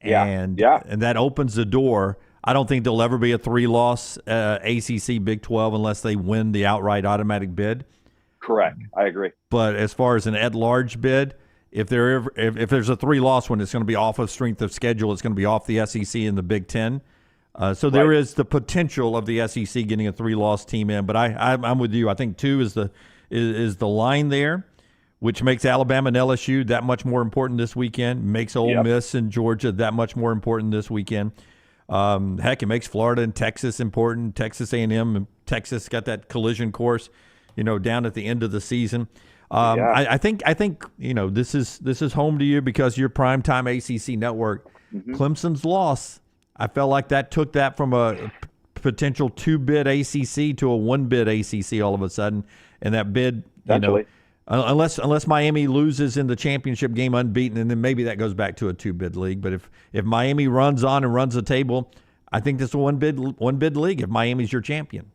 S3: And that opens the door. I don't think there'll ever be a 3-loss ACC Big 12 unless they win the outright automatic bid.
S4: Correct. I agree.
S3: But as far as an at-large bid, if there's a 3-loss one, it's going to be off of strength of schedule. It's going to be off the SEC and the Big 10. So there is the potential of the SEC getting a 3-loss team in. But I'm with you. I think 2 is the line there, which makes Alabama and LSU that much more important this weekend. Makes Ole Miss and Georgia that much more important this weekend. Heck, it makes Florida and Texas important. Texas A&M and Texas got that collision course, down at the end of the season. I think this is home to you because your primetime ACC network. Mm-hmm. Clemson's loss, I felt like that took that from a potential 2-bid ACC to a 1-bid ACC all of a sudden, and that bid, unless Miami loses in the championship game unbeaten, and then maybe that goes back to a 2-bid league. But if Miami runs on and runs the table, I think this is a one bid league if Miami's your champion.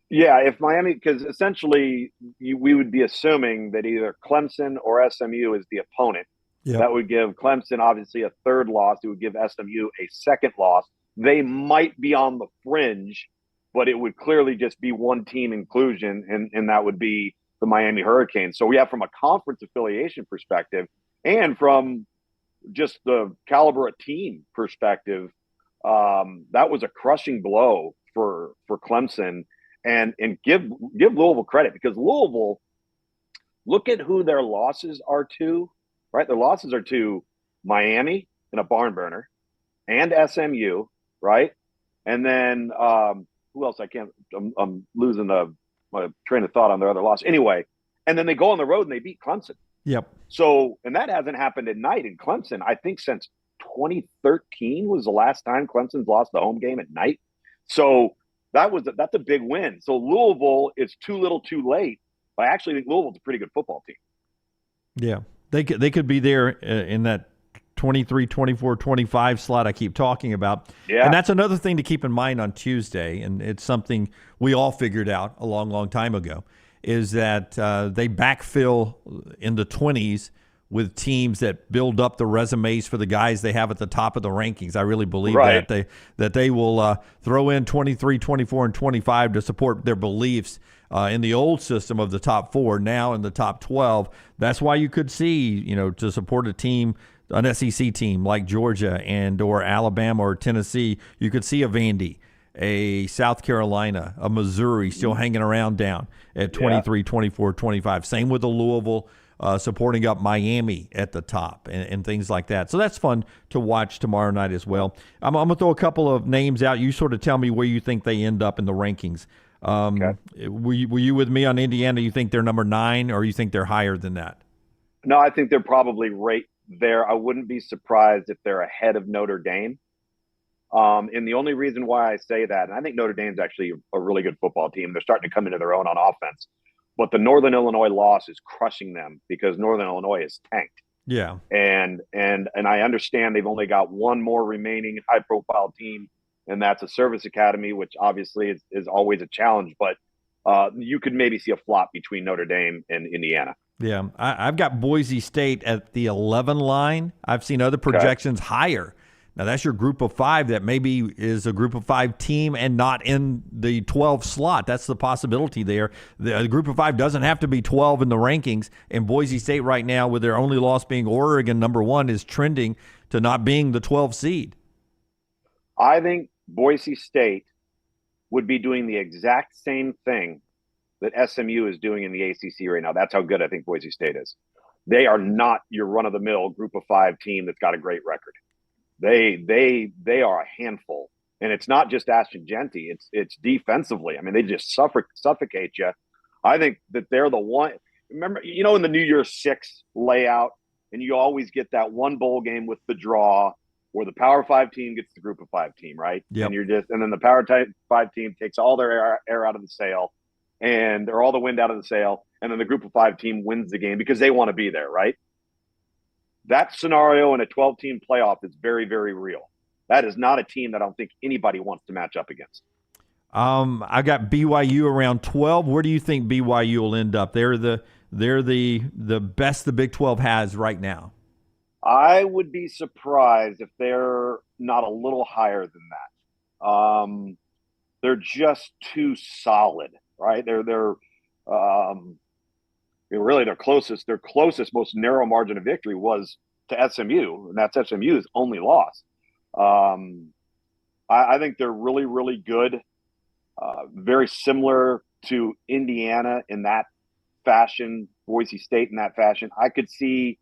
S4: Yeah, if Miami, because essentially we would be assuming that either Clemson or SMU is the opponent. Yep. That would give Clemson obviously a 3rd loss. It would give SMU a 2nd loss. They might be on the fringe, but it would clearly just be one team inclusion, and that would be the Miami Hurricanes. So we have, from a conference affiliation perspective and from just the caliber of team perspective, that was a crushing blow for Clemson. And give Louisville credit, because Louisville, look at who their losses are to, right? Their losses are to Miami in a barn burner and SMU, right? And then who else? I'm losing my train of thought on their other loss. Anyway, and then they go on the road and they beat Clemson.
S3: Yep.
S4: So, and that hasn't happened at night in Clemson, I think, since 2013 was the last time Clemson's lost the home game at night. So that's a big win. So Louisville is too little too late. But I actually think Louisville's a pretty good football team.
S3: Yeah. They could be there in that 23, 24, 25 slot I keep talking about. Yeah. And that's another thing to keep in mind on Tuesday, and it's something we all figured out a long, long time ago, is that they backfill in the 20s with teams that build up the resumes for the guys they have at the top of the rankings. I really believe
S4: Right.
S3: that they will throw in 23, 24, and 25 to support their beliefs in the old system of the top 4, now in the top 12. That's why you could see, to support a team, an SEC team like Georgia and or Alabama or Tennessee, you could see a Vandy, a South Carolina, a Missouri still hanging around down at 23, 24, 25. Same with the Louisville, supporting up Miami at the top and things like that. So that's fun to watch tomorrow night as well. I'm going to throw a couple of names out. You sort of tell me where you think they end up in the rankings.
S4: Okay.
S3: Were you with me on Indiana? You think they're number 9 or you think they're higher than that?
S4: No, I think they're probably right there. I wouldn't be surprised if they're ahead of Notre Dame. And the only reason why I say that, and I think Notre Dame's actually a really good football team. They're starting to come into their own on offense. But the Northern Illinois loss is crushing them because Northern Illinois is tanked.
S3: Yeah.
S4: And I understand they've only got one more remaining high-profile team, and that's a service academy, which obviously is always a challenge. But you could maybe see a flop between Notre Dame and Indiana.
S3: Yeah, I've got Boise State at the 11 line. I've seen other projections higher. Now, that's your group of 5 that maybe is a group of 5 team and not in the 12 slot. That's the possibility there. The group of 5 doesn't have to be 12 in the rankings. And Boise State right now, with their only loss being Oregon, number 1, is trending to not being the 12 seed.
S4: I think Boise State would be doing the exact same thing that SMU is doing in the ACC right now. That's how good I think Boise State is. They are not your run-of-the-mill group of 5 team that's got a great record. They are a handful, and it's not just Ashton Genty. It's defensively. I mean, they just suffocate you. I think that they're the one. Remember, in the New Year's 6 layout, and you always get that one bowl game with the draw where the Power 5 team gets the group of 5 team, right?
S3: Yep.
S4: And then the Power 5 team takes all their air out of the sail, or all the wind out of the sail, and then the group of 5 team wins the game because they want to be there, right? That scenario in a 12-team playoff is very, very real. That is not a team that I don't think anybody wants to match up against.
S3: I got BYU around 12. Where do you think BYU will end up? They're the best the Big 12 has right now.
S4: I would be surprised if they're not a little higher than that. They're just too solid, right? They're really their closest, most narrow margin of victory was to SMU, and that's SMU's only loss. I think they're really, really good, very similar to Indiana in that fashion, Boise State in that fashion. I could see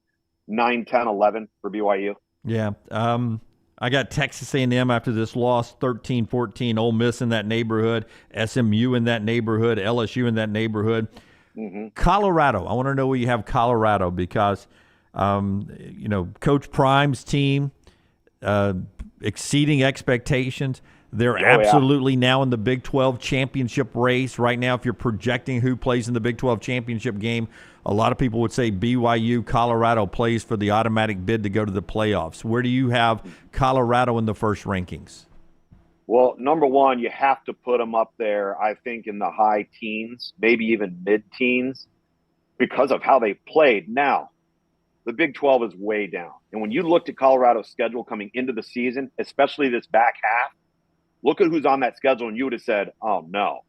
S4: 9, 10, 11 for BYU.
S3: Yeah. I got Texas A&M after this loss, 13-14, Ole Miss in that neighborhood, SMU in that neighborhood, LSU in that neighborhood.
S4: Mm-hmm.
S3: Colorado. I want to know where you have Colorado because, Coach Prime's team exceeding expectations. They're absolutely now in the Big 12 championship race. Right now, if you're projecting who plays in the Big 12 championship game, a lot of people would say BYU, Colorado plays for the automatic bid to go to the playoffs. Where do you have Colorado in the first rankings?
S4: Well, number one, you have to put them up there, I think, in the high teens, maybe even mid-teens, because of how they played. Now, the Big 12 is way down. And when you looked at Colorado's schedule coming into the season, especially this back half, look at who's on that schedule, and you would have said, oh, no,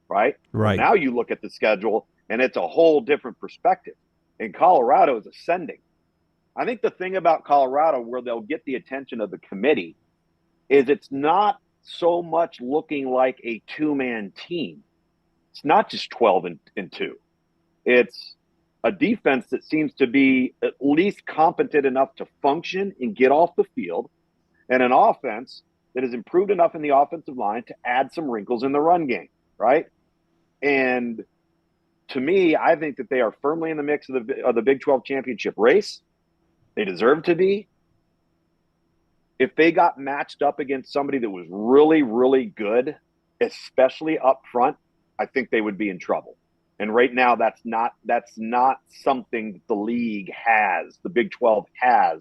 S4: right?
S3: Right.
S4: Now you look at the schedule, and it's a whole different perspective. And Colorado is ascending. I think the thing about Colorado where they'll get the attention of the committee is it's not so much looking like a 2-man team. It's not just 12 and 2. It's a defense that seems to be at least competent enough to function and get off the field, and an offense that has improved enough in the offensive line to add some wrinkles in the run game, right? And to me, I think that they are firmly in the mix of the Big 12 championship race. They deserve to be. If they got matched up against somebody that was really, really good, especially up front, I think they would be in trouble. And right now, that's not something that the league has. The Big 12 has.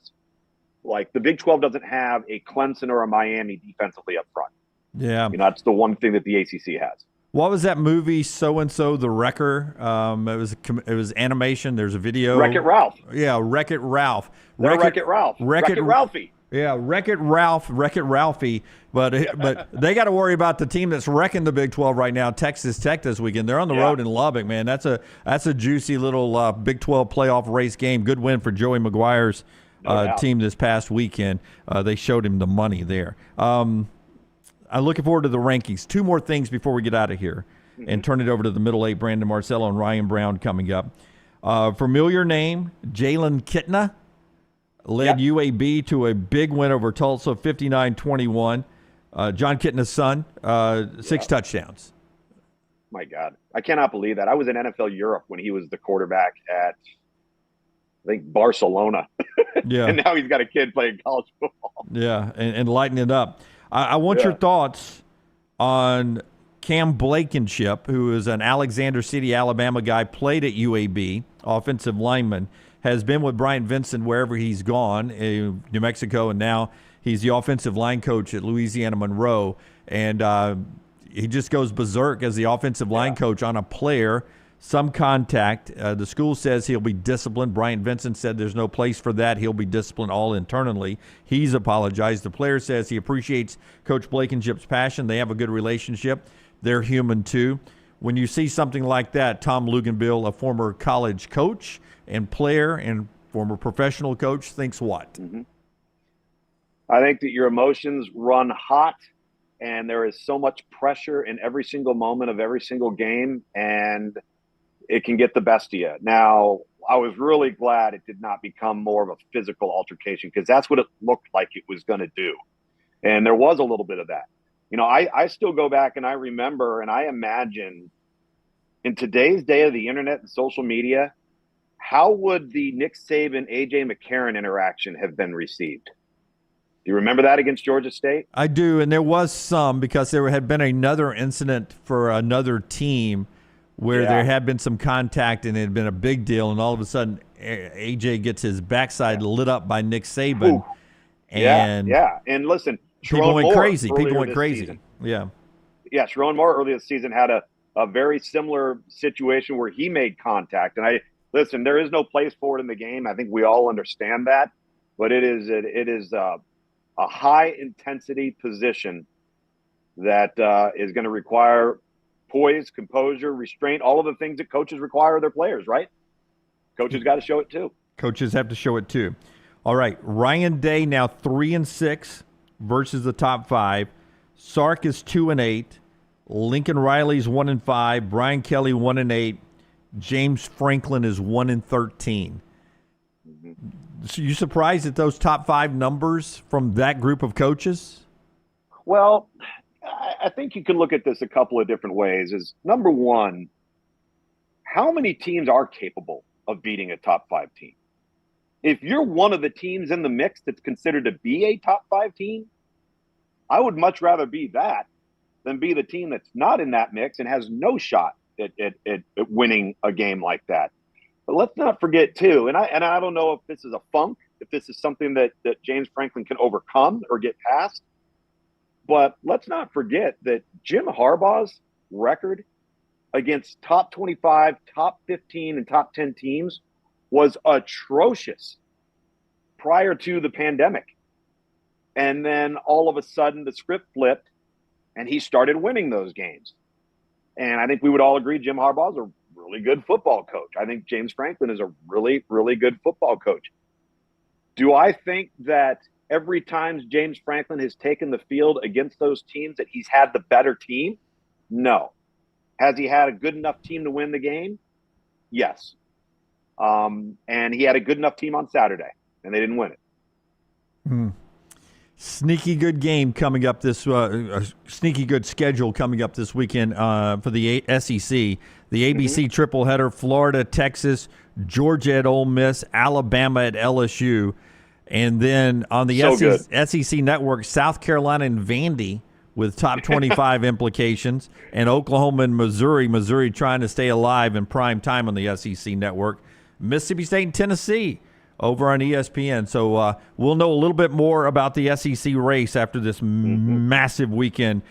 S4: Like, the Big 12 doesn't have a Clemson or a Miami defensively up front.
S3: Yeah.
S4: That's the one thing that the ACC has.
S3: What was that movie? So and so, The Wrecker. It was animation. There's a video.
S4: Wreck-It Ralph.
S3: Yeah, Wreck-It Ralph.
S4: Wreck-It Ralph. Wreck-It Ralphie.
S3: Yeah, Wreck-It Ralph, Wreck-It Ralphie. But they got to worry about the team that's wrecking the Big 12 right now, Texas Tech this weekend. They're on the road in Lubbock, man. That's a juicy little Big 12 playoff race game. Good win for Joey McGuire's team this past weekend. They showed him the money there. I'm looking forward to the rankings. Two more things before we get out of here and turn it over to the middle eight, Brandon Marcello and Ryan Brown coming up. Familiar name, Jalen Kitna. Led UAB to a big win over Tulsa, 59-21. John Kitna's son, 6 touchdowns.
S4: My God. I cannot believe that. I was in NFL Europe when he was the quarterback at, I think, Barcelona.
S3: Yeah.
S4: And now he's got a kid playing college football.
S3: Yeah, and lighten it up. I want your thoughts on Cam Blankenship, who is an Alexander City, Alabama guy, played at UAB, offensive lineman. Has been with Bryant Vincent wherever he's gone, New Mexico, and now he's the offensive line coach at Louisiana Monroe. And he just goes berserk as the offensive line coach on a player, some contact. The school says he'll be disciplined. Bryant Vincent said there's no place for that. He'll be disciplined all internally. He's apologized. The player says he appreciates Coach Blankenship's passion. They have a good relationship. They're human too. When you see something like that, Tom Luginbill, a former college coach and player and former professional coach, thinks what?
S4: Mm-hmm. I think that your emotions run hot, and there is so much pressure in every single moment of every single game, and it can get the best of you. Now, I was really glad it did not become more of a physical altercation, because that's what it looked like it was going to do. And there was a little bit of that. You know, I still go back and I remember and I imagine in today's day of the internet and social media, how would the Nick Saban, A.J. McCarron interaction have been received? Do you remember that against Georgia State?
S3: I do, and there was some, because there had been another incident for another team where there had been some contact and it had been a big deal, and all of a sudden A.J. gets his backside lit up by Nick Saban.
S4: Ooh.
S3: And
S4: And listen,
S3: people went crazy.
S4: Season. Yeah, Sharon Moore earlier this season had a very similar situation where he made contact. And listen, there is no place for it in the game. I think we all understand that, but it is a high intensity position that is going to require poise, composure, restraint, all of the things that coaches require of their players, right? Coaches got to show it too.
S3: Coaches have to show it too. All right, Ryan Day now 3-6 versus the top 5. Sark is 2-8. Lincoln Riley's 1-5. Brian Kelly 1-8. James Franklin is 1-13.
S4: Mm-hmm.
S3: So you surprised at those top 5 numbers from that group of coaches?
S4: Well, I think you can look at this a couple of different ways. Is number one, how many teams are capable of beating a top 5 team? If you're one of the teams in the mix that's considered to be a top 5 team, I would much rather be that than be the team that's not in that mix and has no shot at winning a game like that. But let's not forget too, and I don't know if this is a funk, if this is something that James Franklin can overcome or get past, but let's not forget that Jim Harbaugh's record against top 25, top 15, and top 10 teams was atrocious prior to the pandemic. And then all of a sudden the script flipped and he started winning those games. And I think we would all agree Jim Harbaugh is a really good football coach. I think James Franklin is a really, really good football coach. Do I think that every time James Franklin has taken the field against those teams that he's had the better team? No. Has he had a good enough team to win the game? Yes. And he had a good enough team on Saturday, and they didn't win it.
S3: Sneaky good game coming up this sneaky good schedule coming up this weekend for the SEC. The ABC triple header: Florida, Texas, Georgia at Ole Miss, Alabama at LSU, and then on the SEC network, South Carolina and Vandy with top 25 implications, and Oklahoma and Missouri. Missouri trying to stay alive in prime time on the SEC network. Mississippi State and Tennessee over on ESPN. So we'll know a little bit more about the SEC race after this massive weekend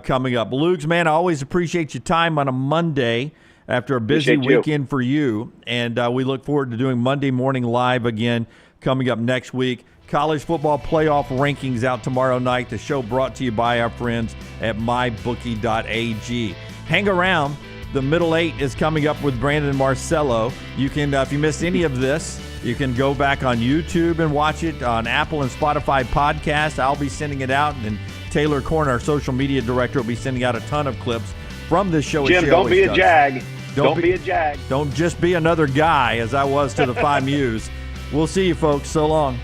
S3: coming up. Lugs, man, I always appreciate your time on a Monday after a busy weekend for you. And we look forward to doing Monday Morning Live again coming up next week. College football playoff rankings out tomorrow night. The show brought to you by our friends at mybookie.ag. Hang around. The Middle Eight is coming up with Brandon Marcello. You can, if you missed any of this, you can go back on YouTube and watch it on Apple and Spotify podcasts. I'll be sending it out, and Taylor Korn, our social media director, will be sending out a ton of clips from this show.
S4: Jim, don't be a jag. Don't be a jag.
S3: Don't just be another guy, as I was to the 5 Muse. We'll see you, folks. So long.